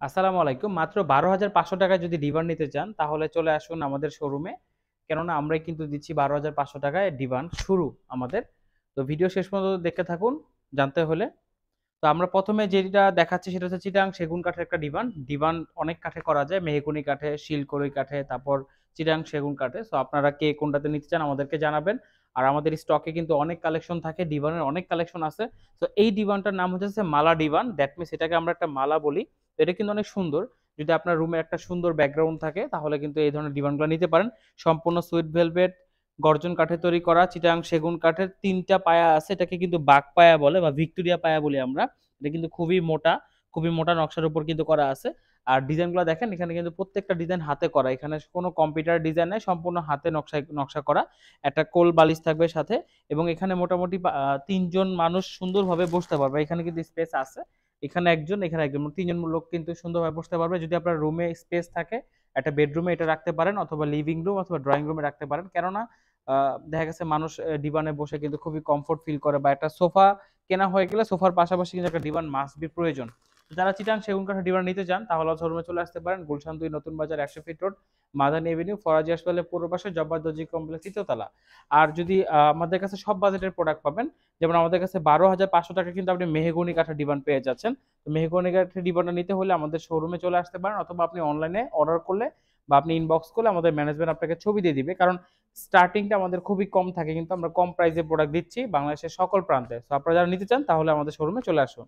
আসসালামু আলাইকুম। মাত্র ১২,৫০০ টাকায় যদি ডিভান নিতে চান তাহলে চলে আসুন আমাদের শোরুমে। কেননা আমরাই কিন্তু দিচ্ছি ১২,৫০০ টাকায় ডিভান শুরু আমাদের। তো ভিডিও শেষ পর্যন্ত দেখতে থাকুন জানতে হলে। তো আমরা ১ম এ যেটা দেখাচ্ছি সেটা হচ্ছে চিটাগাং সেগুন কাঠের একটা ডিভান। ডিভান অনেক কাঠে করা যায়। মেহগনি কাঠে, শিলকড়ই কাঠে, তারপর চিটাগাং সেগুন কাঠে। সো আপনারা কে কোনটাতে নিতে চান আমাদেরকে জানাবেন। আর আমাদের স্টকে কিন্তু অনেক কালেকশন থাকে। ডিভানের অনেক কালেকশন আছে। তো এই ডিভানটার নাম হচ্ছে মালা ডিভান। দ্যাট মিনস এটাকে আমরা একটা মালা বলি। তো এটা কিন্তু অনেক সুন্দর। যদি আপনার রুমে একটা সুন্দর ব্যাকগ্রাউন্ড থাকে তাহলে কিন্তু এই ধরনের ডিভানগুলো নিতে পারেন। সম্পূর্ণ সুইট ভেলভেট গর্জন কাঠে তৈরি করা চিটাগাং সেগুন কাঠের ৩টা পায়া আছে। এটাকে কিন্তু বাগ পায়া বলে বা ভিক্টোরিয়া পায়া বলি আমরা। এটা কিন্তু খুবই মোটা নকশার উপর কিন্তু করা আছে। আর ডিজাইনগুলো দেখেন এখানে কিন্তু প্রত্যেকটা ডিজাইন হাতে করা। এখানে কোনো কম্পিউটার ডিজাইন নাই, সম্পূর্ণ হাতে নকশা করা। একটা কোল বালিশ থাকবে সাথে এবং এখানে মোটামুটি ৩ জন মানুষ সুন্দরভাবে বসতে পারবে। এখানে কিন্তু স্পেস আছে। এখানে একজন, মানে ৩ জন লোক কিন্তু সুন্দরভাবে বসতে পারবে। যদি আপনার রুমে স্পেস থাকে, একটা বেডরুমে এটা রাখতে পারেন অথবা লিভিং রুম অথবা ড্রয়িং রুমে রাখতে পারেন। কেননা দেখা গেছে মানুষ ডিভানে বসে কিন্তু খুবই কমফোর্ট ফিল করে বা একটা সোফা কেনা হয়ে গেলে সোফার পাশাপাশি কিন্তু একটা ডিভান মাস্ট বি প্রয়োজন। তো যারা চিটাং সেগুন কাঠের ডিভান নিতে চান তাহলে শোরুমে চলে আসতে পারেন। গুলশান ২ নতুন বাজার ১০০ fit road, Madani Avenue, Faraji হাসপাতালের পূর্ব পাশে জব্বার দর্জি কমপ্লেক্স ৩য় তলা। আর যদি আমাদের কাছে সব বাজেটের প্রোডাক্ট পাবেন। যেমন আমাদের কাছে ১২,৫০০ টাকা কিন্তু আপনি মেহগনি কাঠের ডিভান পেয়ে যাচ্ছেন। তো মেহগনি কাঠের ডিভানটা নিতে হলে আমাদের শোরুমে চলে আসতে পারেন অথবা আপনি অনলাইনে অর্ডার করলে বা আপনি ইনবক্স করলে আমাদের ম্যানেজমেন্ট আপনাকে ছবি দিয়ে দিবে। কারণ স্টার্টিংটা আমাদের খুবই কম থাকে, কিন্তু আমরা কম প্রাইসে প্রোডাক্ট দিচ্ছি বাংলাদেশের সকল প্রান্তে। তো আপনারা যারা নিতে চান তাহলে আমাদের শোরুমে চলে আসুন।